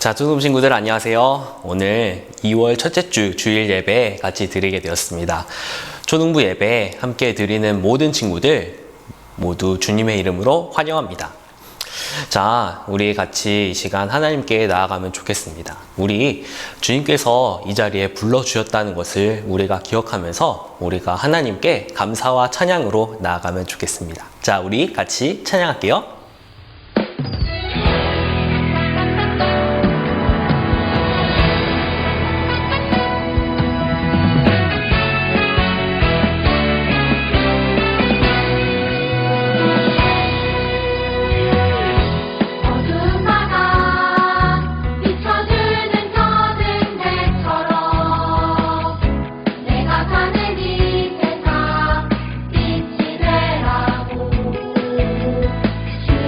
자, 초등 친구들 안녕하세요. 오늘 2월 첫째 주 주일 예배 같이 드리게 되었습니다. 초등부 예배 함께 드리는 모든 친구들 모두 주님의 이름으로 환영합니다. 자, 우리 같이 이 시간 하나님께 나아가면 좋겠습니다. 우리 주님께서 이 자리에 불러주셨다는 것을 우리가 기억하면서 우리가 하나님께 감사와 찬양으로 나아가면 좋겠습니다. 자, 우리 같이 찬양할게요. 주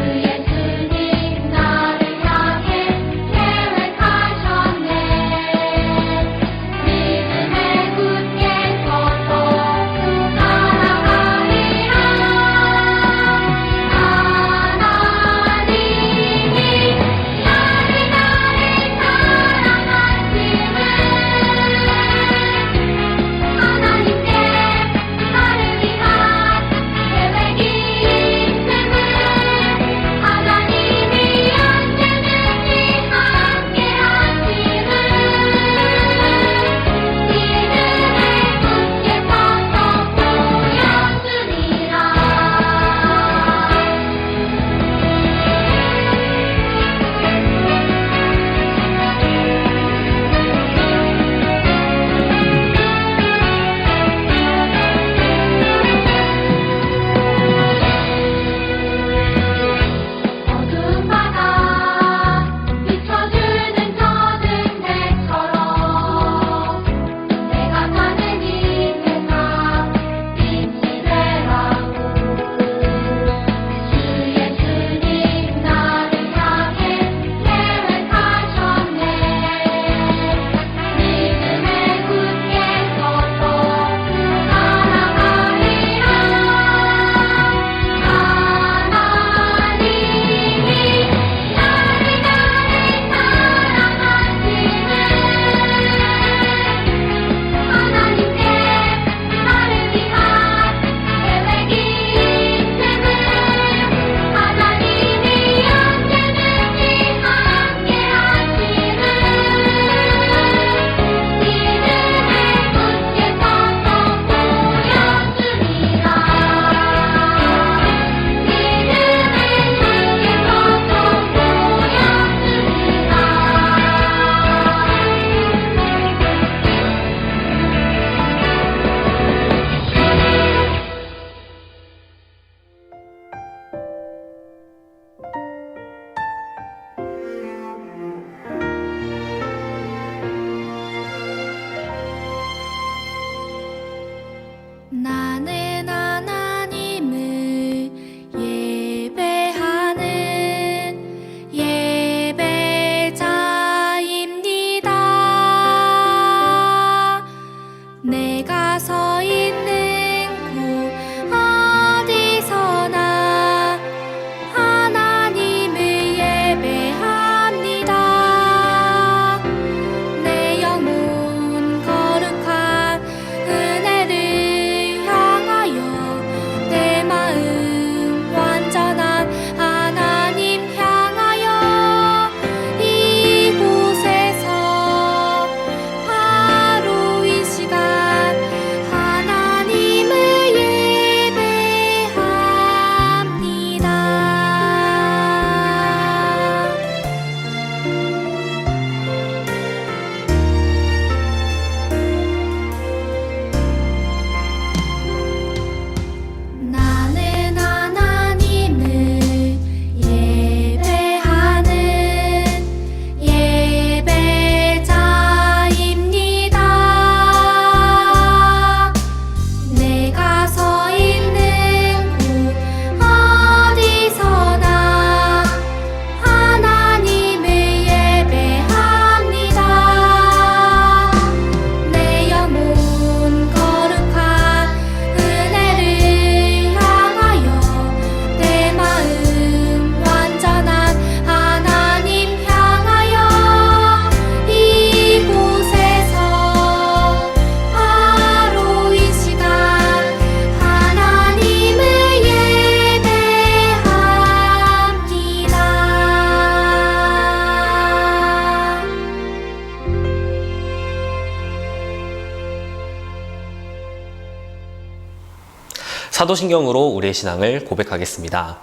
사도신경으로 우리의 신앙을 고백하겠습니다.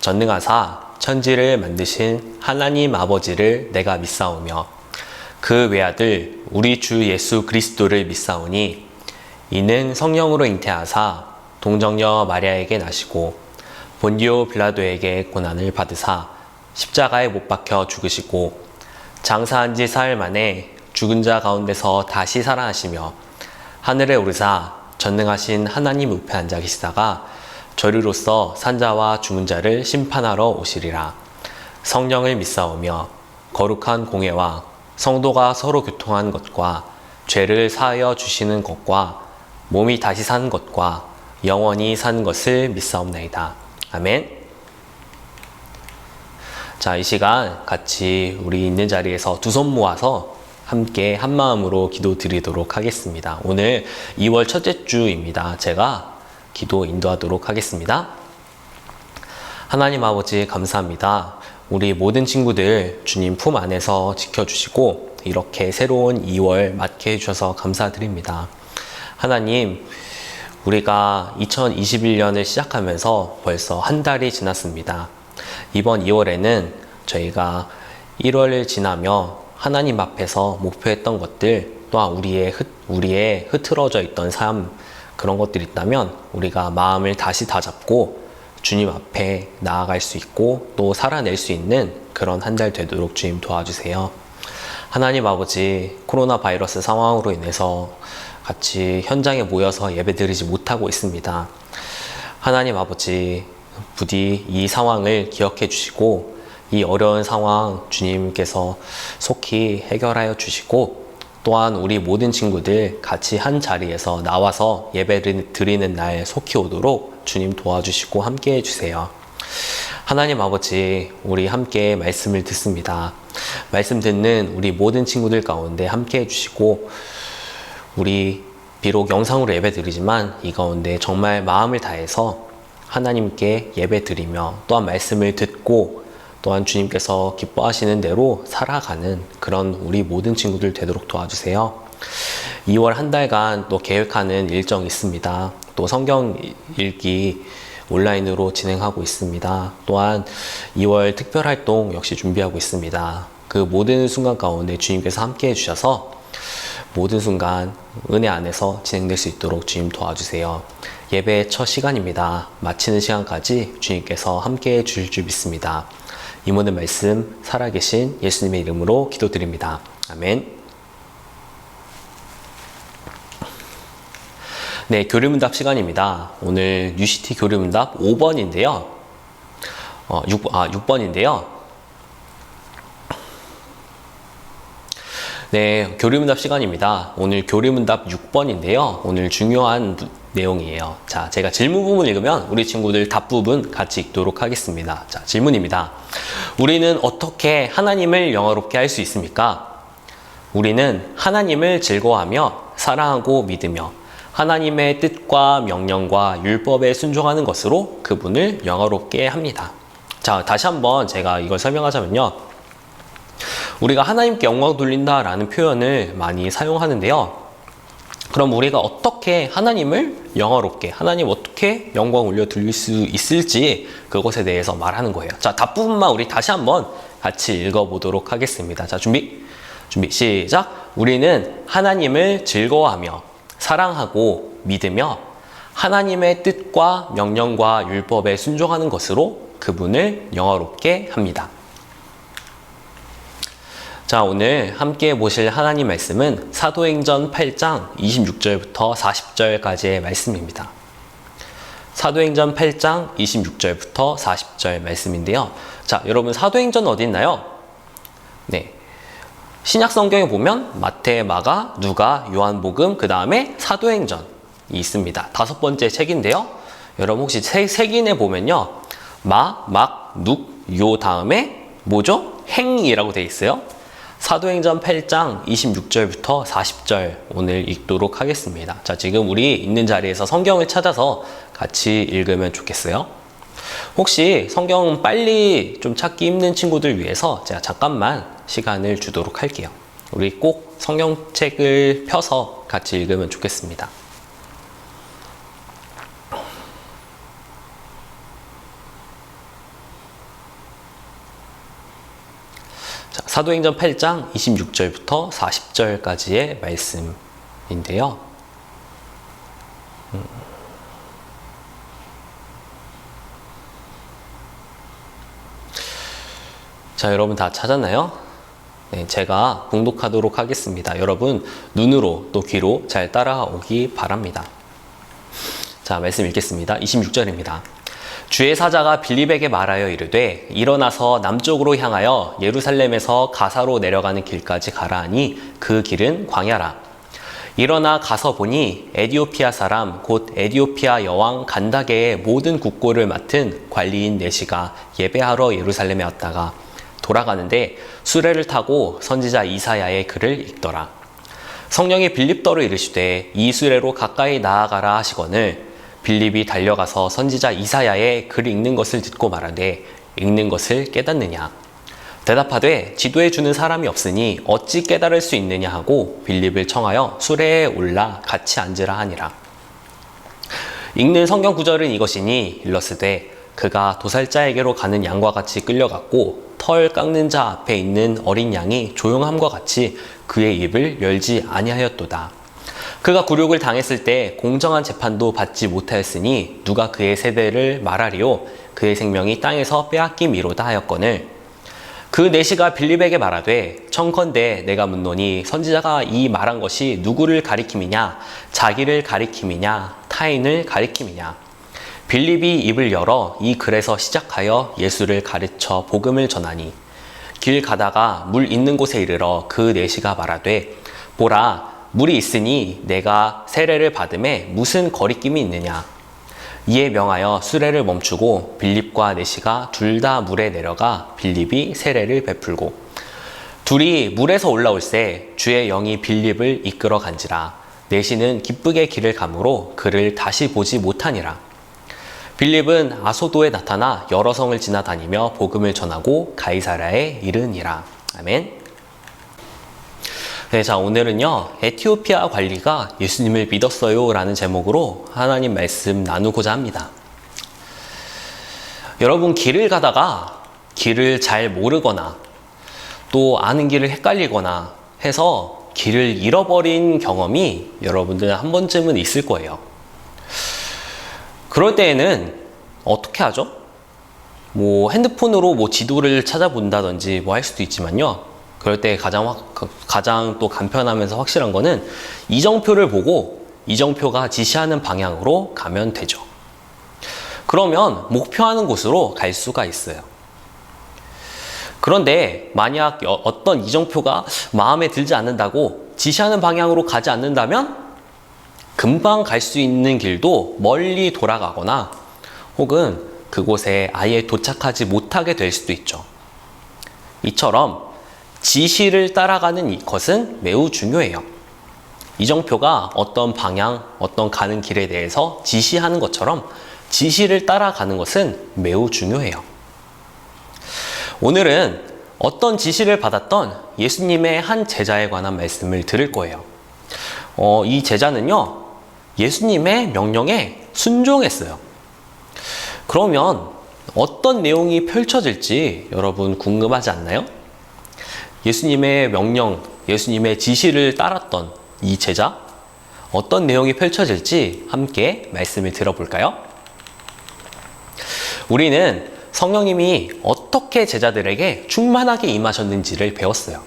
전능하사 천지를 만드신 하나님 아버지를 내가 믿사오며 그 외아들 우리 주 예수 그리스도를 믿사오니 이는 성령으로 잉태하사 동정녀 마리아에게 나시고 본디오 빌라도에게 고난을 받으사 십자가에 못 박혀 죽으시고 장사한 지 사흘 만에 죽은 자 가운데서 다시 살아나시며 하늘에 오르사 전능하신 하나님 우편에 앉아 계시다가 저리로서 산자와 죽은 자를 심판하러 오시리라. 성령을 믿사오며 거룩한 공예와 성도가 서로 교통한 것과 죄를 사하여 주시는 것과 몸이 다시 사는 것과 영원히 사는 것을 믿사옵나이다. 아멘. 자, 이 시간 같이 우리 있는 자리에서 두 손 모아서 함께 한 마음으로 기도 드리도록 하겠습니다. 오늘 2월 첫째 주입니다. 제가 기도 인도하도록 하겠습니다. 하나님 아버지 감사합니다. 우리 모든 친구들 주님 품 안에서 지켜주시고 이렇게 새로운 2월 맞게 해주셔서 감사드립니다. 하나님, 우리가 2021년을 시작하면서 벌써 한 달이 지났습니다. 이번 2월에는 저희가 1월을 지나며 하나님 앞에서 목표했던 것들, 또한 우리의 흐트러져 있던 삶, 그런 것들이 있다면 우리가 마음을 다시 다잡고 주님 앞에 나아갈 수 있고 또 살아낼 수 있는 그런 한 달 되도록 주님 도와주세요. 하나님 아버지, 코로나 바이러스 상황으로 인해서 같이 현장에 모여서 예배드리지 못하고 있습니다. 하나님 아버지, 부디 이 상황을 기억해 주시고 이 어려운 상황 주님께서 속히 해결하여 주시고 또한 우리 모든 친구들 같이 한 자리에서 나와서 예배를 드리는 날 속히 오도록 주님 도와주시고 함께 해주세요. 하나님 아버지, 우리 함께 말씀을 듣습니다. 말씀 듣는 우리 모든 친구들 가운데 함께 해주시고 우리 비록 영상으로 예배 드리지만 이 가운데 정말 마음을 다해서 하나님께 예배 드리며 또한 말씀을 듣고 또한 주님께서 기뻐하시는 대로 살아가는 그런 우리 모든 친구들 되도록 도와주세요. 2월 한 달간 또 계획하는 일정이 있습니다. 또 성경 읽기 온라인으로 진행하고 있습니다. 또한 2월 특별활동 역시 준비하고 있습니다. 그 모든 순간 가운데 주님께서 함께 해주셔서 모든 순간 은혜 안에서 진행될 수 있도록 주님 도와주세요. 예배의 첫 시간입니다. 마치는 시간까지 주님께서 함께 해주실 줄 믿습니다. 이 모든 말씀 살아계신 예수님의 이름으로 기도드립니다. 아멘. 네, 교리문답 시간입니다. 오늘 UCT 교리문답 5번인데요. 6번인데요. 네, 교리문답 시간입니다. 오늘 교리문답 6번인데요. 오늘 중요한 내용이에요. 자, 제가 질문 부분 읽으면 우리 친구들 답 부분 같이 읽도록 하겠습니다. 자, 질문입니다. 우리는 어떻게 하나님을 영화롭게 할 수 있습니까? 우리는 하나님을 즐거워하며 사랑하고 믿으며 하나님의 뜻과 명령과 율법에 순종하는 것으로 그분을 영화롭게 합니다. 자, 다시 한번 제가 이걸 설명하자면요. 우리가 하나님께 영광 돌린다라는 표현을 많이 사용하는데요. 그럼 우리가 어떻게 하나님을 영화롭게, 하나님 어떻게 영광 올려 드릴 수 있을지 그것에 대해서 말하는 거예요. 자, 답 부분만 우리 다시 한번 같이 읽어보도록 하겠습니다. 자, 준비, 시작. 우리는 하나님을 즐거워하며 사랑하고 믿으며 하나님의 뜻과 명령과 율법에 순종하는 것으로 그분을 영화롭게 합니다. 자, 오늘 함께 보실 하나님 말씀은 사도행전 8장 26절부터 40절까지의 말씀입니다. 사도행전 8장 26절부터 40절 말씀인데요. 자, 여러분 사도행전 어디 있나요? 네, 신약 성경에 보면 마태, 마가, 누가, 요한복음, 그 다음에 사도행전이 있습니다. 5번째 책인데요. 여러분 혹시 색인에 보면요, 마, 막, 눅, 요 다음에 뭐죠? 행이라고 되어 있어요. 사도행전 8장 26절부터 40절 오늘 읽도록 하겠습니다. 자, 지금 우리 있는 자리에서 성경을 찾아서 같이 읽으면 좋겠어요. 혹시 성경 빨리 좀 찾기 힘든 친구들 위해서 제가 잠깐만 시간을 주도록 할게요. 우리 꼭 성경책을 펴서 같이 읽으면 좋겠습니다. 사도행전 8장 26절부터 40절까지의 말씀인데요. 자, 여러분 다 찾았나요? 네, 제가 봉독하도록 하겠습니다. 여러분 눈으로 또 귀로 잘 따라오기 바랍니다. 자, 말씀 읽겠습니다. 26절입니다. 주의 사자가 빌립에게 말하여 이르되 일어나서 남쪽으로 향하여 예루살렘에서 가사로 내려가는 길까지 가라 하니 그 길은 광야라. 일어나 가서 보니 에디오피아 사람 곧 에디오피아 여왕 간다게의 모든 국고를 맡은 관리인 네시가 예배하러 예루살렘에 왔다가 돌아가는데 수레를 타고 선지자 이사야의 글을 읽더라. 성령이 빌립더로 이르시되 이 수레로 가까이 나아가라 하시거늘 빌립이 달려가서 선지자 이사야의 글 읽는 것을 듣고 말하되 읽는 것을 깨닫느냐. 대답하되 지도해 주는 사람이 없으니 어찌 깨달을 수 있느냐 하고 빌립을 청하여 수레에 올라 같이 앉으라 하니라. 읽는 성경 구절은 이것이니 일러스되 그가 도살자에게로 가는 양과 같이 끌려갔고 털 깎는 자 앞에 있는 어린 양이 조용함과 같이 그의 입을 열지 아니하였도다. 그가 굴욕을 당했을 때 공정한 재판도 받지 못하였으니 누가 그의 세대를 말하리요. 그의 생명이 땅에서 빼앗김이로다 하였거늘 그 네시가 빌립에게 말하되 청컨대 내가 묻노니 선지자가 이 말한 것이 누구를 가리킴이냐 자기를 가리킴이냐 타인을 가리킴이냐. 빌립이 입을 열어 이 글에서 시작하여 예수를 가르쳐 복음을 전하니 길 가다가 물 있는 곳에 이르러 그 네시가 말하되 보라 물이 있으니 내가 세례를 받음에 무슨 거리낌이 있느냐. 이에 명하여 수레를 멈추고 빌립과 네시가 둘 다 물에 내려가 빌립이 세례를 베풀고 둘이 물에서 올라올새 주의 영이 빌립을 이끌어 간지라. 네시는 기쁘게 길을 가므로 그를 다시 보지 못하니라. 빌립은 아소도에 나타나 여러 성을 지나다니며 복음을 전하고 가이사랴에 이르니라. 아멘. 네, 자 오늘은요 에티오피아 관리가 예수님을 믿었어요 라는 제목으로 하나님 말씀 나누고자 합니다. 여러분 길을 가다가 길을 잘 모르거나 또 아는 길을 헷갈리거나 해서 길을 잃어버린 경험이 여러분들 한 번쯤은 있을 거예요. 그럴 때에는 어떻게 하죠? 뭐 핸드폰으로 뭐 지도를 찾아본다든지 뭐 할 수도 있지만요. 그럴 때 가장 또 간편하면서 확실한 거는 이정표를 보고 이정표가 지시하는 방향으로 가면 되죠. 그러면 목표하는 곳으로 갈 수가 있어요. 그런데 만약 어떤 이정표가 마음에 들지 않는다고 지시하는 방향으로 가지 않는다면 금방 갈 수 있는 길도 멀리 돌아가거나 혹은 그곳에 아예 도착하지 못하게 될 수도 있죠. 이처럼 지시를 따라가는 것은 매우 중요해요. 이정표가 어떤 방향, 어떤 가는 길에 대해서 지시하는 것처럼 지시를 따라가는 것은 매우 중요해요. 오늘은 어떤 지시를 받았던 예수님의 한 제자에 관한 말씀을 들을 거예요. 이 제자는요, 예수님의 명령에 순종했어요. 그러면 어떤 내용이 펼쳐질지 여러분 궁금하지 않나요? 예수님의 명령, 예수님의 지시를 따랐던 이 제자, 어떤 내용이 펼쳐질지 함께 말씀을 들어볼까요? 우리는 성령님이 어떻게 제자들에게 충만하게 임하셨는지를 배웠어요.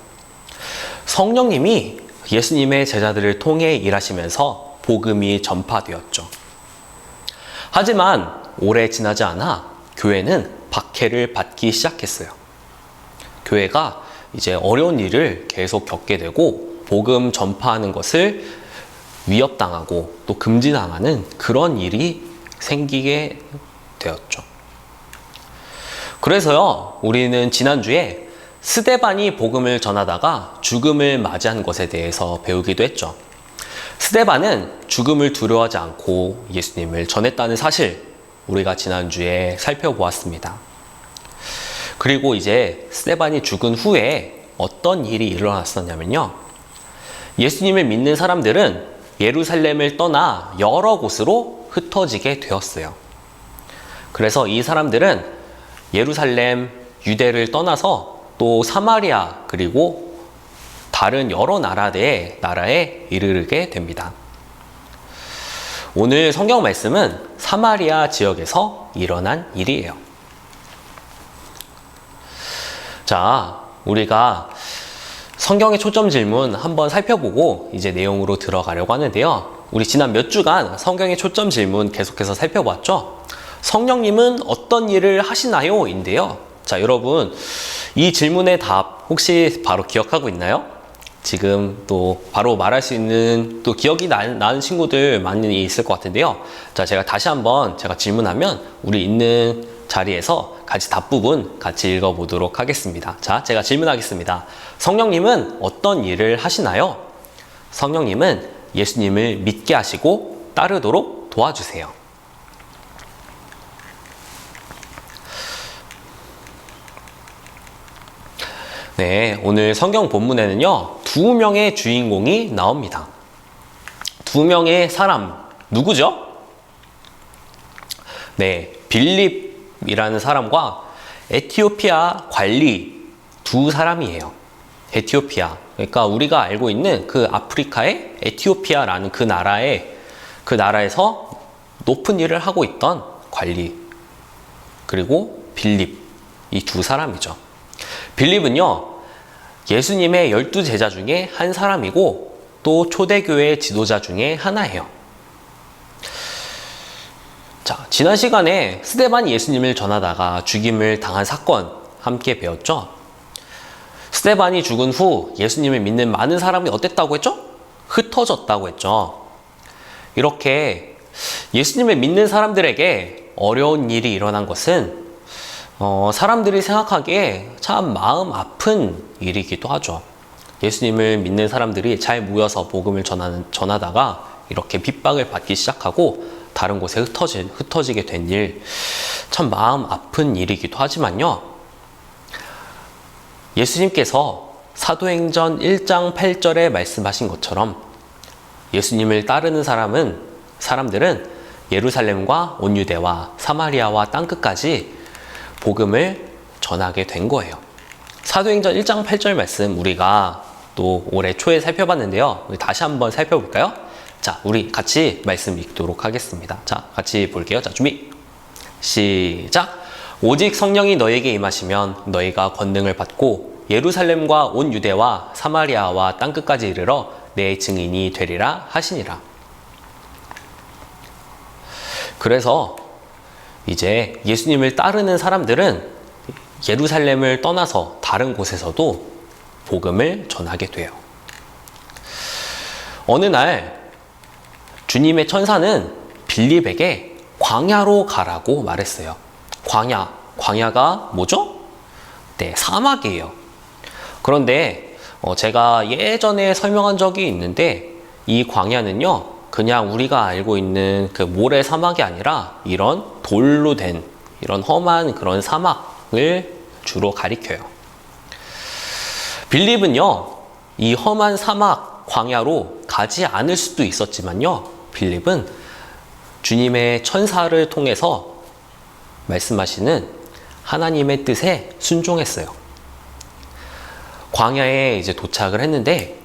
성령님이 예수님의 제자들을 통해 일하시면서 복음이 전파되었죠. 하지만 오래 지나지 않아 교회는 박해를 받기 시작했어요. 교회가 이제 어려운 일을 계속 겪게 되고 복음 전파하는 것을 위협당하고 또 금지당하는 그런 일이 생기게 되었죠. 그래서요, 우리는 지난주에 스데반이 복음을 전하다가 죽음을 맞이한 것에 대해서 배우기도 했죠. 스데반은 죽음을 두려워하지 않고 예수님을 전했다는 사실, 우리가 지난주에 살펴보았습니다. 그리고 이제 스데반이 죽은 후에 어떤 일이 일어났었냐면요. 예수님을 믿는 사람들은 예루살렘을 떠나 여러 곳으로 흩어지게 되었어요. 그래서 이 사람들은 예루살렘, 유대를 떠나서 또 사마리아 그리고 다른 여러 나라에 이르게 됩니다. 오늘 성경 말씀은 사마리아 지역에서 일어난 일이에요. 자, 우리가 성경의 초점 질문 한번 살펴보고 이제 내용으로 들어가려고 하는데요. 우리 지난 몇 주간 성경의 초점 질문 계속해서 살펴봤죠? 성령님은 어떤 일을 하시나요? 인데요. 자, 여러분, 이 질문의 답 혹시 바로 기억하고 있나요? 지금 또 바로 말할 수 있는 또 기억이 나는 친구들 많이 있을 것 같은데요. 자, 제가 다시 한번 제가 질문하면 우리 있는 자리에서 같이 답 부분 같이 읽어보도록 하겠습니다. 자, 제가 질문하겠습니다. 성령님은 어떤 일을 하시나요? 성령님은 예수님을 믿게 하시고 따르도록 도와주세요. 네, 오늘 성경 본문에는요, 두 명의 주인공이 나옵니다. 두 명의 사람, 누구죠? 네, 빌립이라는 사람과 에티오피아 관리 두 사람이에요. 에티오피아, 그러니까 우리가 알고 있는 그 아프리카의 에티오피아라는 그 나라에서 높은 일을 하고 있던 관리, 그리고 빌립, 이 두 사람이죠. 빌립은요, 예수님의 12제자 중에 한 사람이고 또 초대교회 지도자 중에 하나예요. 자, 지난 시간에 스데반이 예수님을 전하다가 죽임을 당한 사건 함께 배웠죠? 스데반이 죽은 후 예수님을 믿는 많은 사람이 어땠다고 했죠? 흩어졌다고 했죠. 이렇게 예수님을 믿는 사람들에게 어려운 일이 일어난 것은 사람들이 생각하기에 참 마음 아픈 일이기도 하죠. 예수님을 믿는 사람들이 잘 모여서 복음을 전하다가 이렇게 핍박을 받기 시작하고 다른 곳에 흩어지게 된 일, 참 마음 아픈 일이기도 하지만요. 예수님께서 사도행전 1장 8절에 말씀하신 것처럼 예수님을 따르는 사람들은 예루살렘과 온 유대와 사마리아와 땅끝까지 복음을 전하게 된 거예요. 사도행전 1장 8절 말씀 우리가 또 올해 초에 살펴봤는데요. 우리 다시 한번 살펴볼까요? 자, 우리 같이 말씀 읽도록 하겠습니다. 자, 같이 볼게요. 자, 준비. 시작. 오직 성령이 너에게 임하시면 너희가 권능을 받고 예루살렘과 온 유대와 사마리아와 땅끝까지 이르러 내 증인이 되리라 하시니라. 그래서 이제 예수님을 따르는 사람들은 예루살렘을 떠나서 다른 곳에서도 복음을 전하게 돼요. 어느 날 주님의 천사는 빌립에게 광야로 가라고 말했어요. 광야가 뭐죠? 네, 사막이에요. 그런데 제가 예전에 설명한 적이 있는데 이 광야는요, 그냥 우리가 알고 있는 그 모래 사막이 아니라 이런 돌로 된 이런 험한 그런 사막을 주로 가리켜요. 빌립은요, 이 험한 사막 광야로 가지 않을 수도 있었지만요, 빌립은 주님의 천사를 통해서 말씀하시는 하나님의 뜻에 순종했어요. 광야에 이제 도착을 했는데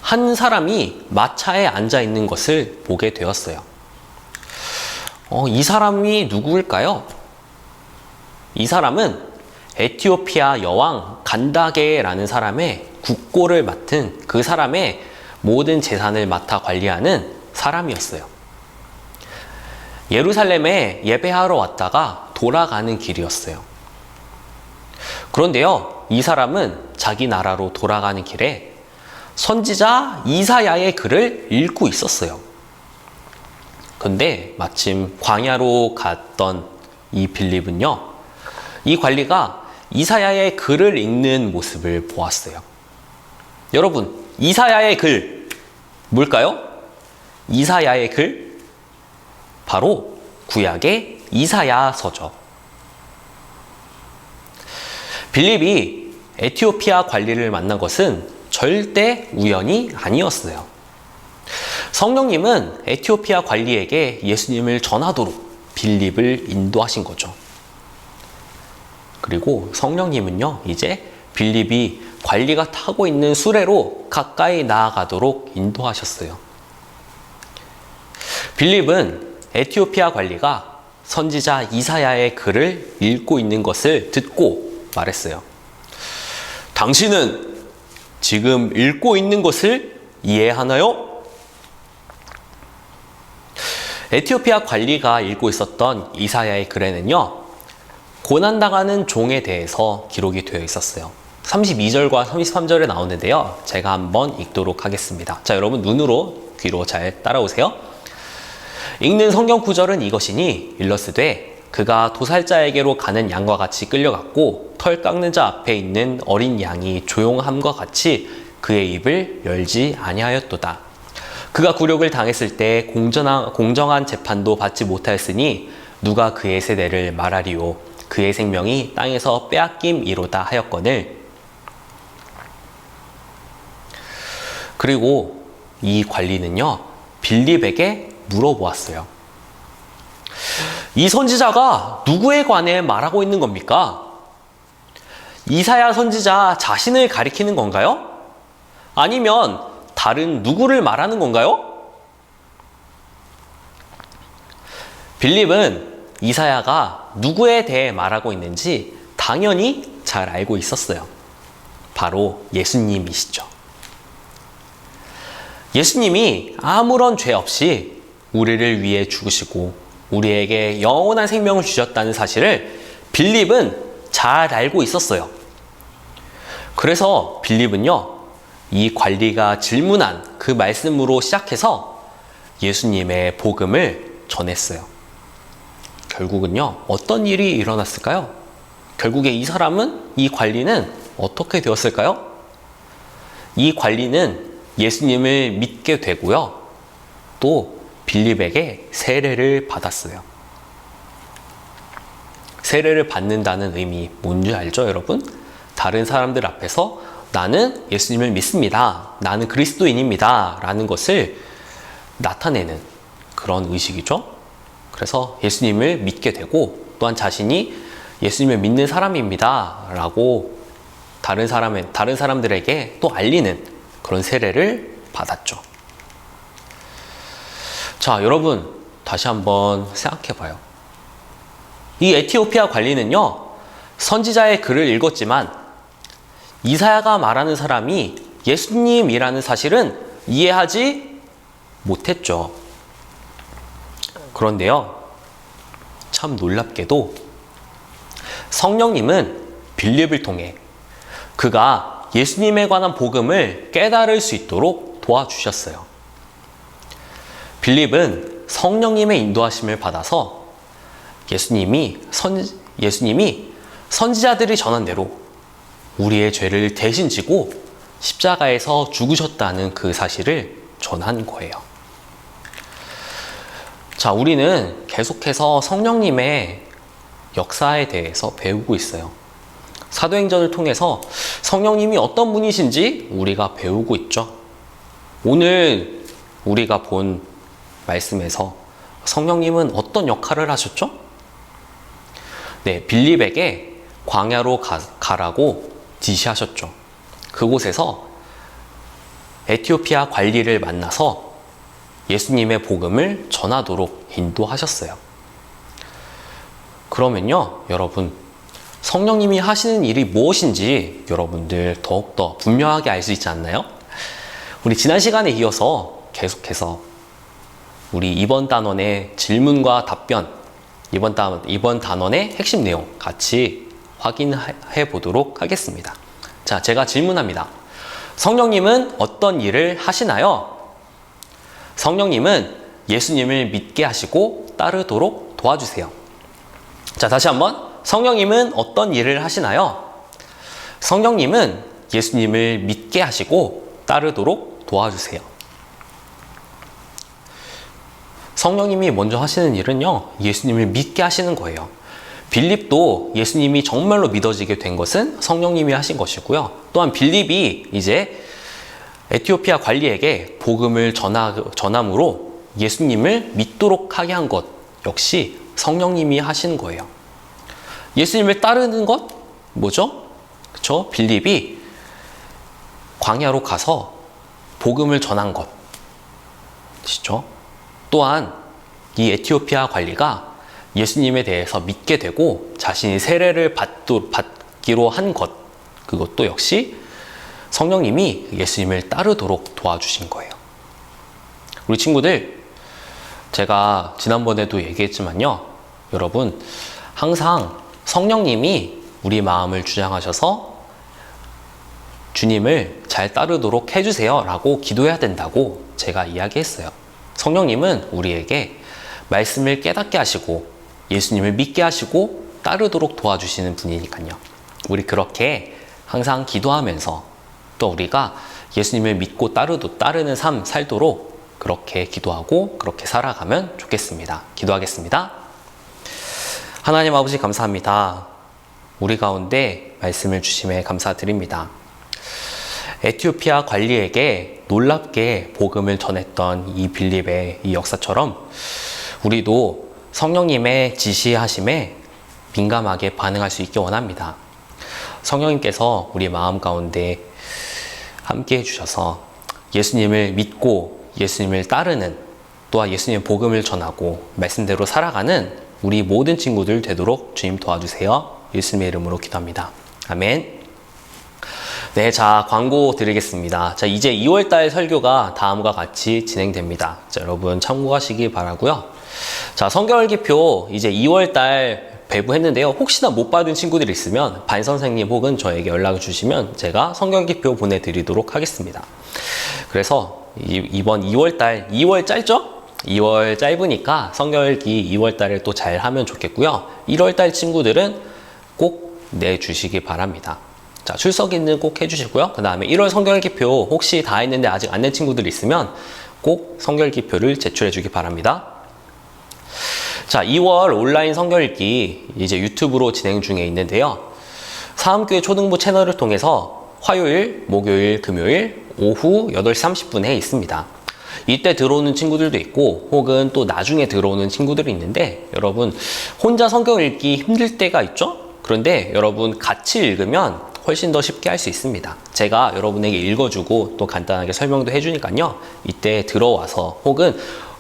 한 사람이 마차에 앉아 있는 것을 보게 되었어요. 이 사람이 누구일까요? 이 사람은 에티오피아 여왕 간다게라는 사람의 국고를 맡은 그 사람의 모든 재산을 맡아 관리하는 사람이었어요. 예루살렘에 예배하러 왔다가 돌아가는 길이었어요. 그런데요, 이 사람은 자기 나라로 돌아가는 길에 선지자 이사야의 글을 읽고 있었어요. 근데 마침 광야로 갔던 이 빌립은요, 이 관리가 이사야의 글을 읽는 모습을 보았어요. 여러분, 이사야의 글 뭘까요? 이사야의 글? 바로 구약의 이사야서죠. 빌립이 에티오피아 관리를 만난 것은 절대 우연이 아니었어요. 성령님은 에티오피아 관리에게 예수님을 전하도록 빌립을 인도하신 거죠. 그리고 성령님은요, 이제 빌립이 관리가 타고 있는 수레로 가까이 나아가도록 인도하셨어요. 빌립은 에티오피아 관리가 선지자 이사야의 글을 읽고 있는 것을 듣고 말했어요. 당신은 지금 읽고 있는 것을 이해하나요? 에티오피아 관리가 읽고 있었던 이사야의 글에는요, 고난당하는 종에 대해서 기록이 되어 있었어요. 32절과 33절에 나오는데요. 제가 한번 읽도록 하겠습니다. 자, 여러분 눈으로 귀로 잘 따라오세요. 읽는 성경 구절은 이것이니 일러스되 그가 도살자에게로 가는 양과 같이 끌려갔고 털 깎는 자 앞에 있는 어린 양이 조용함과 같이 그의 입을 열지 아니하였도다. 그가 굴욕을 당했을 때 공정한 재판도 받지 못하였으니 누가 그의 세대를 말하리요. 그의 생명이 땅에서 빼앗김이로다 하였거늘. 그리고 이 관리는요, 빌립에게 물어보았어요. 이 선지자가 누구에 관해 말하고 있는 겁니까? 이사야 선지자 자신을 가리키는 건가요? 아니면 다른 누구를 말하는 건가요? 빌립은 이사야가 누구에 대해 말하고 있는지 당연히 잘 알고 있었어요. 바로 예수님이시죠. 예수님이 아무런 죄 없이 우리를 위해 죽으시고 우리에게 영원한 생명을 주셨다는 사실을 빌립은 잘 알고 있었어요. 그래서 빌립은요, 이 관리가 질문한 그 말씀으로 시작해서 예수님의 복음을 전했어요. 결국은요, 어떤 일이 일어났을까요? 결국에 이 관리는 어떻게 되었을까요? 이 관리는 예수님을 믿게 되고요, 또 빌립에게 세례를 받았어요. 세례를 받는다는 의미 뭔지 알죠, 여러분? 다른 사람들 앞에서 나는 예수님을 믿습니다. 나는 그리스도인입니다. 라는 것을 나타내는 그런 의식이죠. 그래서 예수님을 믿게 되고 또한 자신이 예수님을 믿는 사람입니다. 라고 다른 사람들에게 또 알리는 그런 세례를 받았죠. 자, 여러분 다시 한번 생각해 봐요. 이 에티오피아 관리는요, 선지자의 글을 읽었지만 이사야가 말하는 사람이 예수님이라는 사실은 이해하지 못했죠. 그런데요, 참 놀랍게도 성령님은 빌립을 통해 그가 예수님에 관한 복음을 깨달을 수 있도록 도와주셨어요. 빌립은 성령님의 인도하심을 받아서 예수님이 선지자들이 전한 대로 우리의 죄를 대신 지고 십자가에서 죽으셨다는 그 사실을 전한 거예요. 자, 우리는 계속해서 성령님의 역사에 대해서 배우고 있어요. 사도행전을 통해서 성령님이 어떤 분이신지 우리가 배우고 있죠. 오늘 우리가 본 말씀에서 성령님은 어떤 역할을 하셨죠? 네, 빌립에게 광야로 가라고 지시하셨죠. 그곳에서 에티오피아 관리를 만나서 예수님의 복음을 전하도록 인도하셨어요. 그러면요, 여러분, 성령님이 하시는 일이 무엇인지 여러분들 더욱더 분명하게 알 수 있지 않나요? 우리 지난 시간에 이어서 계속해서 우리 이번 단원의 질문과 답변, 이번 단원의 핵심 내용 같이 확인해 보도록 하겠습니다. 자, 제가 질문합니다. 성령님은 어떤 일을 하시나요? 성령님은 예수님을 믿게 하시고 따르도록 도와주세요. 자, 다시 한번. 성령님은 어떤 일을 하시나요? 성령님은 예수님을 믿게 하시고 따르도록 도와주세요. 성령님이 먼저 하시는 일은요, 예수님을 믿게 하시는 거예요. 빌립도 예수님이 정말로 믿어지게 된 것은 성령님이 하신 것이고요. 또한 빌립이 이제 에티오피아 관리에게 복음을 전함으로 예수님을 믿도록 하게 한 것 역시 성령님이 하시는 거예요. 예수님을 따르는 것 뭐죠? 그쵸? 빌립이 광야로 가서 복음을 전한 것. 그죠? 또한 이 에티오피아 관리가 예수님에 대해서 믿게 되고 자신이 세례를 받기로 한 것. 그것도 역시 성령님이 예수님을 따르도록 도와주신 거예요. 우리 친구들, 제가 지난번에도 얘기했지만요. 여러분, 항상 성령님이 우리 마음을 주장하셔서 주님을 잘 따르도록 해주세요 라고 기도해야 된다고 제가 이야기했어요. 성령님은 우리에게 말씀을 깨닫게 하시고 예수님을 믿게 하시고 따르도록 도와주시는 분이니까요. 우리 그렇게 항상 기도하면서 또 우리가 예수님을 믿고 따르는 삶 살도록 그렇게 기도하고 그렇게 살아가면 좋겠습니다. 기도하겠습니다. 하나님 아버지 감사합니다. 우리 가운데 말씀을 주심에 감사드립니다. 에티오피아 관리에게 놀랍게 복음을 전했던 이 빌립의 이 역사처럼 우리도 성령님의 지시하심에 민감하게 반응할 수 있게 원합니다. 성령님께서 우리 마음 가운데 함께 해주셔서 예수님을 믿고 예수님을 따르는 또한 예수님의 복음을 전하고 말씀대로 살아가는 우리 모든 친구들 되도록 주님 도와주세요. 예수님의 이름으로 기도합니다. 아멘. 네, 자, 광고 드리겠습니다. 자, 이제 2월달 설교가 다음과 같이 진행됩니다. 자, 여러분 참고하시기 바라고요. 자, 성경일기표 이제 2월달 배부했는데요. 혹시나 못 받은 친구들이 있으면 반 선생님 혹은 저에게 연락을 주시면 제가 성경일기표 보내드리도록 하겠습니다. 그래서 이번 2월달, 2월 짧죠? 2월 짧으니까 성경일기 2월달을 또 잘 하면 좋겠고요. 1월달 친구들은 꼭 내주시기 바랍니다. 자, 출석 있는 꼭 해주시고요. 그 다음에 1월 성경일기표 혹시 다 했는데 아직 안 낸 친구들 있으면 꼭 성경일기표를 제출해 주기 바랍니다. 자, 2월 온라인 성경일기 이제 유튜브로 진행 중에 있는데요. 사암교회 초등부 채널을 통해서 화요일, 목요일, 금요일 오후 8시 30분에 있습니다. 이때 들어오는 친구들도 있고 혹은 또 나중에 들어오는 친구들이 있는데 여러분 혼자 성경 읽기 힘들 때가 있죠? 그런데 여러분 같이 읽으면 훨씬 더 쉽게 할 수 있습니다. 제가 여러분에게 읽어주고 또 간단하게 설명도 해주니까요. 이때 들어와서 혹은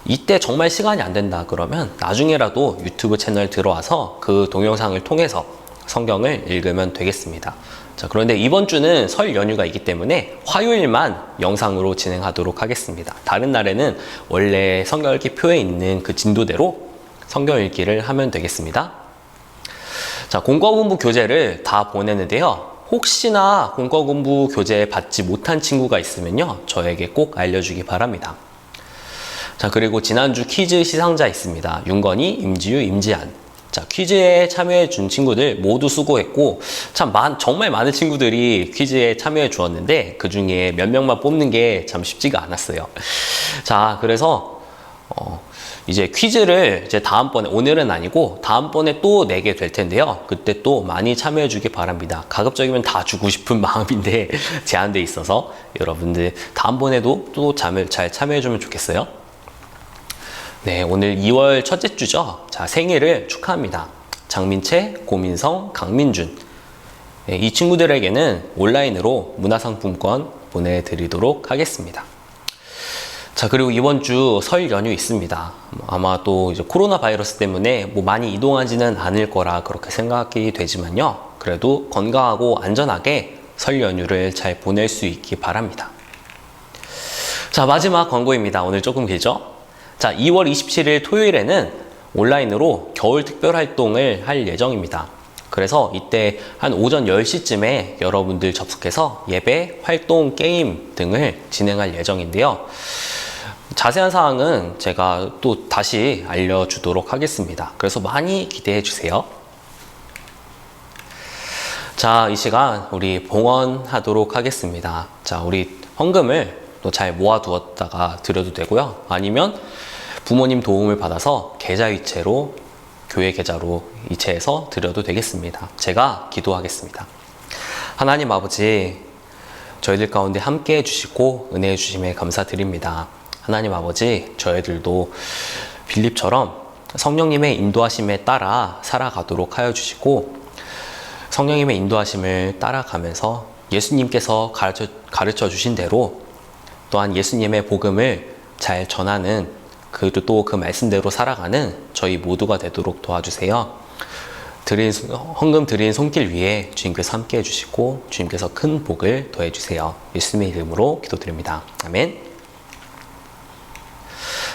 이때 정말 시간이 안 된다 그러면 나중에라도 유튜브 채널 들어와서 그 동영상을 통해서 성경을 읽으면 되겠습니다. 자, 그런데 이번 주는 설 연휴가 있기 때문에 화요일만 영상으로 진행하도록 하겠습니다. 다른 날에는 원래 성경 읽기 표에 있는 그 진도대로 성경 읽기를 하면 되겠습니다. 자, 공과공부 교재를 다 보냈는데요. 혹시나 공과공부 교재 받지 못한 친구가 있으면요. 저에게 꼭 알려주기 바랍니다. 자, 그리고 지난주 퀴즈 시상자 있습니다. 윤건희, 임지유, 임지한. 자, 퀴즈에 참여해 준 친구들 모두 수고했고 참 정말 많은 친구들이 퀴즈에 참여해 주었는데 그 중에 몇 명만 뽑는 게 참 쉽지가 않았어요. 자, 그래서 이제 퀴즈를 이제 다음번에, 오늘은 아니고 다음번에 또 내게 될 텐데요. 그때 또 많이 참여해 주기 바랍니다. 가급적이면 다 주고 싶은 마음인데 제한돼 있어서 여러분들 다음번에도 또 잘 참여해 주면 좋겠어요. 네, 오늘 2월 첫째 주죠. 자, 생일을 축하합니다. 장민채, 고민성, 강민준. 네, 이 친구들에게는 온라인으로 문화상품권 보내드리도록 하겠습니다. 자, 그리고 이번 주 설 연휴 있습니다. 아마 또 이제 코로나 바이러스 때문에 뭐 많이 이동하지는 않을 거라 그렇게 생각이 되지만요. 그래도 건강하고 안전하게 설 연휴를 잘 보낼 수 있기 바랍니다. 자, 마지막 광고입니다. 오늘 조금 길죠? 자, 2월 27일 토요일에는 온라인으로 겨울 특별 활동을 할 예정입니다. 그래서 이때 한 오전 10시쯤에 여러분들 접속해서 예배, 활동, 게임 등을 진행할 예정인데요. 자세한 사항은 제가 또 다시 알려주도록 하겠습니다. 그래서 많이 기대해 주세요. 자, 이 시간 우리 봉헌하도록 하겠습니다. 자, 우리 헌금을 또 잘 모아두었다가 드려도 되고요. 아니면 부모님 도움을 받아서 계좌이체로 교회 계좌로 이체해서 드려도 되겠습니다. 제가 기도하겠습니다. 하나님 아버지, 저희들 가운데 함께 해주시고 은혜해 주심에 감사드립니다. 하나님 아버지, 저희들도 빌립처럼 성령님의 인도하심에 따라 살아가도록 하여 주시고 성령님의 인도하심을 따라가면서 예수님께서 가르쳐 주신 대로 또한 예수님의 복음을 잘 전하는 그리고 또 그 말씀대로 살아가는 저희 모두가 되도록 도와주세요. 헌금 드린 손길 위에 주님께서 함께 해주시고 주님께서 큰 복을 더해주세요. 예수님의 이름으로 기도드립니다. 아멘.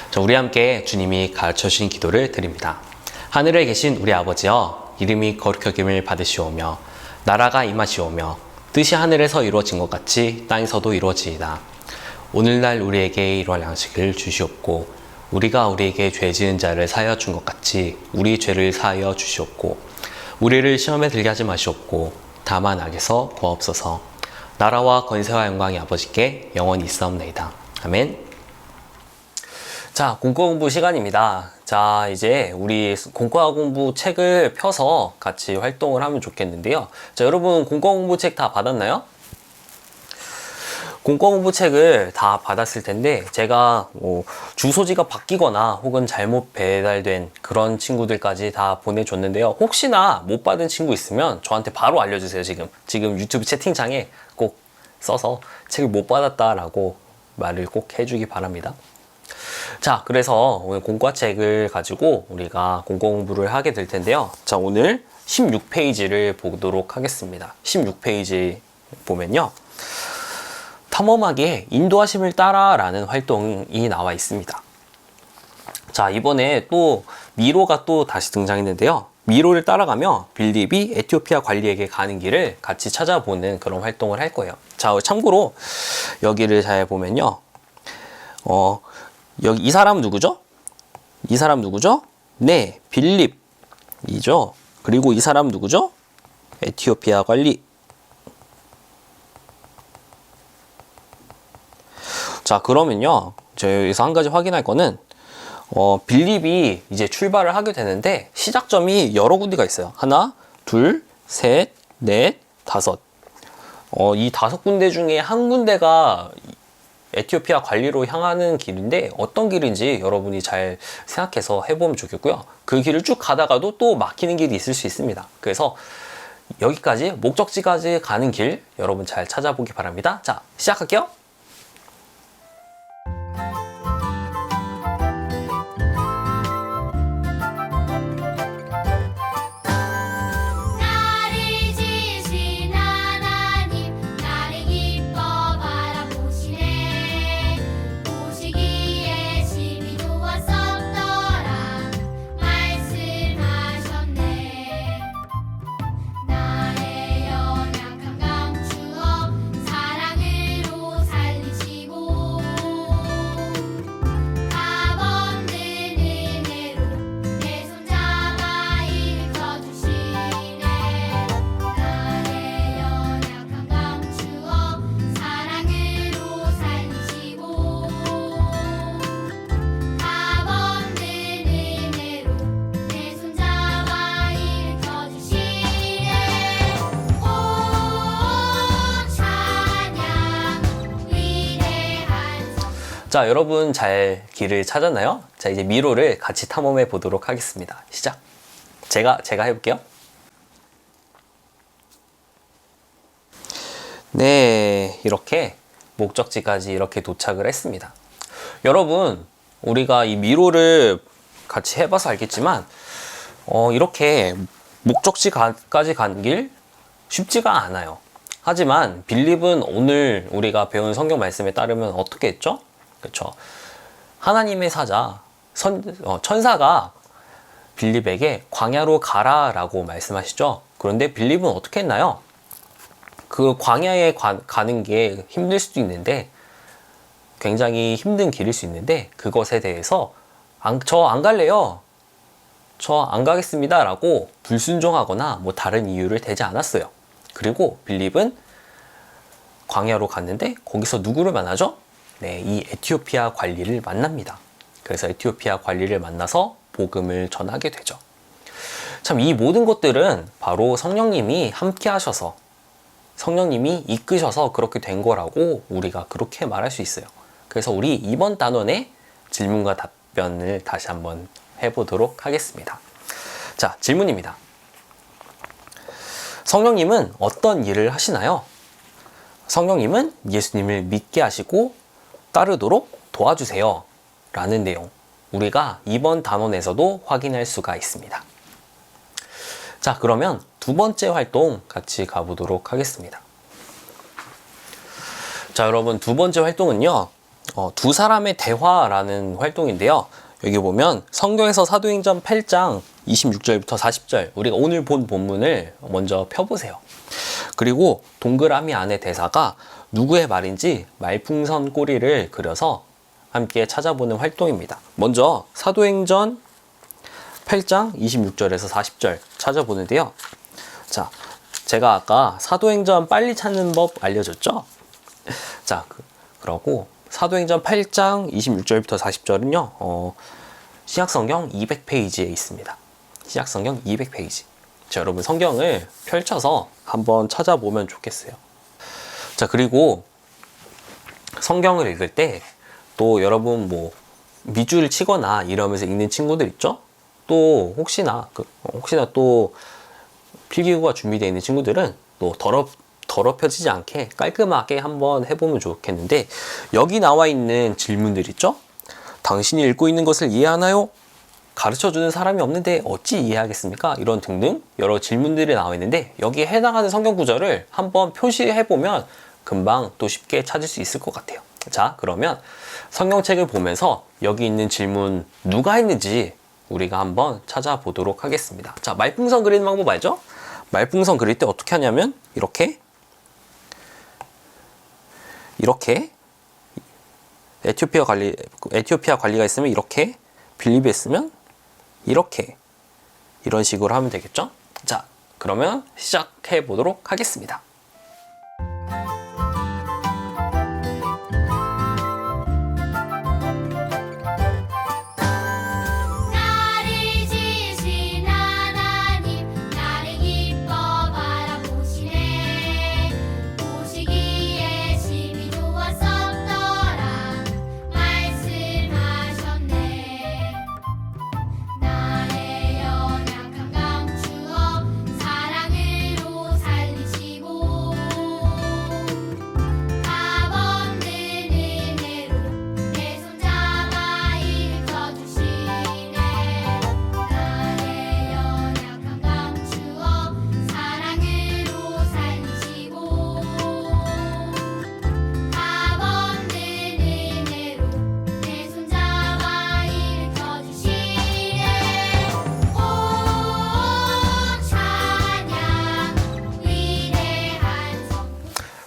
자, 우리 함께 주님이 가르쳐 주신 기도를 드립니다. 하늘에 계신 우리 아버지여, 이름이 거룩히 여김을 받으시오며 나라가 임하시오며 뜻이 하늘에서 이루어진 것 같이 땅에서도 이루어지이다. 오늘날 우리에게 일용할 양식을 주시옵고 우리가 우리에게 죄 지은 자를 사하여 준 것 같이 우리 죄를 사하여 주시옵고 우리를 시험에 들게 하지 마시옵고 다만 악에서 구하옵소서. 나라와 권세와 영광이 아버지께 영원히 있사옵나이다. 아멘. 자, 공과 공부 시간입니다. 자, 이제 우리 공과 공부 책을 펴서 같이 활동을 하면 좋겠는데요. 자, 여러분 공과 공부 책 다 받았나요? 공과 공부 책을 다 받았을 텐데 제가 주소지가 바뀌거나 혹은 잘못 배달된 그런 친구들까지 다 보내줬는데요. 혹시나 못 받은 친구 있으면 저한테 바로 알려주세요. 지금 유튜브 채팅창에 꼭 써서 책을 못 받았다라고 말을 꼭 해주기 바랍니다. 자, 그래서 오늘 공과책을 가지고 우리가 공과 공부를 하게 될 텐데요. 자, 오늘 16페이지를 보도록 하겠습니다. 16페이지 보면요. 탐험하기에 인도하심을 따라 라는 활동이 나와 있습니다. 자, 이번에 또 미로가 또 다시 등장했는데요. 미로를 따라가며 빌립이 에티오피아 관리에게 가는 길을 같이 찾아보는 그런 활동을 할 거예요. 자, 참고로 여기를 잘 보면요. 여기 이 사람 누구죠? 이 사람 누구죠? 네, 빌립이죠. 그리고 이 사람 누구죠? 에티오피아 관리. 자, 그러면요. 제가 여기서 한 가지 확인할 거는 빌립이 이제 출발을 하게 되는데 시작점이 여러 군데가 있어요. 하나, 둘, 셋, 넷, 다섯. 이 5군데 중에 한 군데가 에티오피아 관리로 향하는 길인데 어떤 길인지 여러분이 잘 생각해서 해보면 좋겠고요. 그 길을 쭉 가다가도 또 막히는 길이 있을 수 있습니다. 그래서 여기까지 목적지까지 가는 길 여러분 잘 찾아보기 바랍니다. 자, 시작할게요. 자, 여러분 잘 길을 찾았나요? 자, 이제 미로를 같이 탐험해 보도록 하겠습니다. 시작. 제가 해볼게요. 네, 이렇게 목적지까지 이렇게 도착을 했습니다. 여러분, 우리가 이 미로를 같이 해봐서 알겠지만 이렇게 목적지까지 간 길 쉽지가 않아요. 하지만 빌립은 오늘 우리가 배운 성경 말씀에 따르면 어떻게 했죠? 그렇죠. 하나님의 사자 천사가 빌립에게 광야로 가라라고 말씀하시죠. 그런데 빌립은 어떻게 했나요? 그 광야에 가는 게 힘들 수도 있는데 굉장히 힘든 길일 수 있는데 그것에 대해서 저 안 갈래요. 저 안 가겠습니다 라고 불순종하거나 뭐 다른 이유를 대지 않았어요. 그리고 빌립은 광야로 갔는데 거기서 누구를 만나죠? 네, 이 에티오피아 관리를 만납니다. 그래서 에티오피아 관리를 만나서 복음을 전하게 되죠. 참, 이 모든 것들은 바로 성령님이 함께 하셔서 성령님이 이끄셔서 그렇게 된 거라고 우리가 그렇게 말할 수 있어요. 그래서 우리 이번 단원의 질문과 답변을 다시 한번 해보도록 하겠습니다. 자, 질문입니다. 성령님은 어떤 일을 하시나요? 성령님은 예수님을 믿게 하시고 따르도록 도와주세요 라는 내용, 우리가 이번 단원에서도 확인할 수가 있습니다. 자, 그러면 두 번째 활동 같이 가보도록 하겠습니다. 자, 여러분, 두 번째 활동은요, 두 사람의 대화라는 활동인데요. 여기 보면 성경에서 사도행전 8장 26절부터 40절, 우리가 오늘 본 본문을 먼저 펴보세요. 그리고 동그라미 안에 대사가 누구의 말인지 말풍선 꼬리를 그려서 함께 찾아보는 활동입니다. 먼저 사도행전 8장 26절에서 40절 찾아보는데요. 자, 제가 아까 사도행전 빨리 찾는 법 알려줬죠? 자, 그러고 사도행전 8장 26절부터 40절은요, 신약성경 200페이지에 있습니다. 신약성경 200페이지. 자, 여러분 성경을 펼쳐서 한번 찾아보면 좋겠어요. 자, 그리고 성경을 읽을 때 또 여러분 뭐 밑줄을 치거나 이러면서 읽는 친구들 있죠? 또 혹시나 또 필기구가 준비되어 있는 친구들은 또 더럽혀지지 않게 깔끔하게 한번 해보면 좋겠는데, 여기 나와 있는 질문들 있죠? 당신이 읽고 있는 것을 이해하나요? 가르쳐주는 사람이 없는데 어찌 이해하겠습니까? 이런 등등 여러 질문들이 나와 있는데, 여기에 해당하는 성경 구절을 한번 표시해보면 금방 또 쉽게 찾을 수 있을 것 같아요. 자, 그러면 성경책을 보면서 여기 있는 질문 누가 했는지 우리가 한번 찾아보도록 하겠습니다. 자, 말풍선 그리는 방법 알죠? 말풍선 그릴 때 어떻게 하냐면 이렇게 에티오피아 관리가 있으면 이렇게, 빌립이 있으면 이렇게, 이런 식으로 하면 되겠죠? 자, 그러면 시작해 보도록 하겠습니다.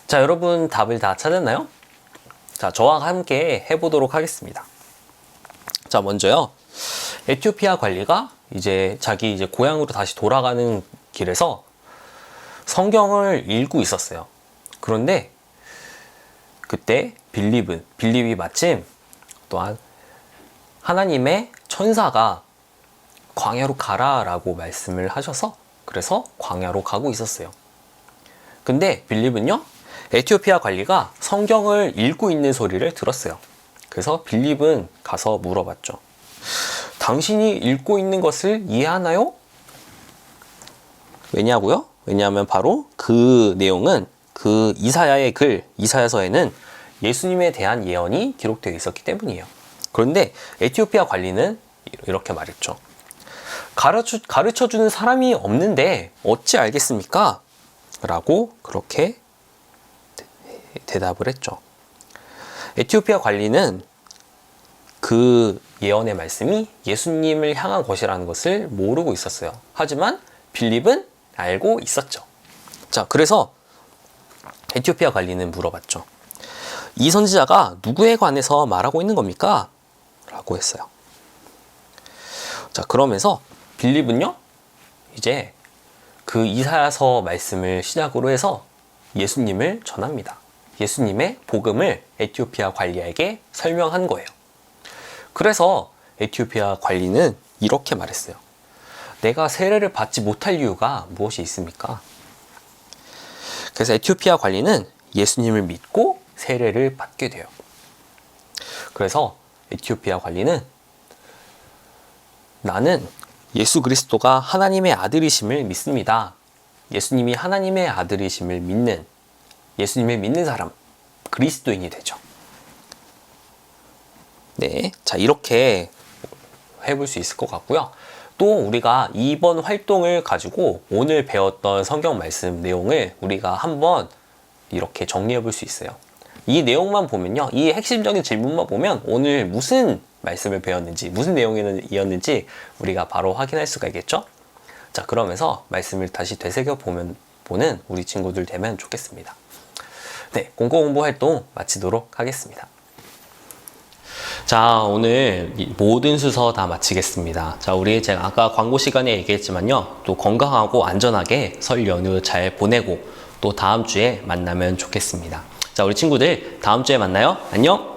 자, 여러분 답을 다 찾았나요? 자, 저와 함께 해보도록 하겠습니다. 자, 먼저요, 에티오피아 관리가 자기 고향으로 다시 돌아가는 길에서 성경을 읽고 있었어요. 그런데 그때 빌립이 마침 또한 하나님의 천사가 광야로 가라라고 말씀을 하셔서, 그래서 광야로 가고 있었어요. 근데 빌립은요, 에티오피아 관리가 성경을 읽고 있는 소리를 들었어요. 그래서 빌립은 가서 물어봤죠. 당신이 읽고 있는 것을 이해하나요? 왜냐고요? 왜냐하면 바로 그 내용은 그 이사야서에는 예수님에 대한 예언이 기록되어 있었기 때문이에요. 그런데 에티오피아 관리는 이렇게 말했죠. 가르쳐주는 사람이 없는데 어찌 알겠습니까? 라고 그렇게 대답을 했죠. 에티오피아 관리는 그 예언의 말씀이 예수님을 향한 것이라는 것을 모르고 있었어요. 하지만 빌립은 알고 있었죠. 자, 그래서 에티오피아 관리는 물어봤죠. 이 선지자가 누구에 관해서 말하고 있는 겁니까? 라고 했어요. 자, 그러면서 빌립은요, 이제 그 이사야서 말씀을 시작으로 해서 예수님을 전합니다. 예수님의 복음을 에티오피아 관리에게 설명한 거예요. 그래서 에티오피아 관리는 이렇게 말했어요. 내가 세례를 받지 못할 이유가 무엇이 있습니까? 그래서 에티오피아 관리는 예수님을 믿고 세례를 받게 돼요. 그래서 에티오피아 관리는 나는 예수 그리스도가 하나님의 아들이심을 믿습니다 예수님이 하나님의 아들이심을 믿는, 예수님을 믿는 사람, 그리스도인이 되죠. 네, 자, 이렇게 해볼 수 있을 것 같고요. 또 우리가 이번 활동을 가지고 오늘 배웠던 성경 말씀 내용을 우리가 한번 이렇게 정리해 볼 수 있어요. 이 내용만 보면요, 이 핵심적인 질문만 보면 오늘 무슨 말씀을 배웠는지, 무슨 내용이었는지 우리가 바로 확인할 수가 있겠죠? 자, 그러면서 말씀을 다시 되새겨 보는 우리 친구들 되면 좋겠습니다. 네, 공포공부 활동 마치도록 하겠습니다. 자, 오늘 모든 순서 다 마치겠습니다. 자, 제가 아까 광고 시간에 얘기했지만요, 또 건강하고 안전하게 설 연휴 잘 보내고 또 다음 주에 만나면 좋겠습니다. 자, 우리 친구들 다음 주에 만나요. 안녕!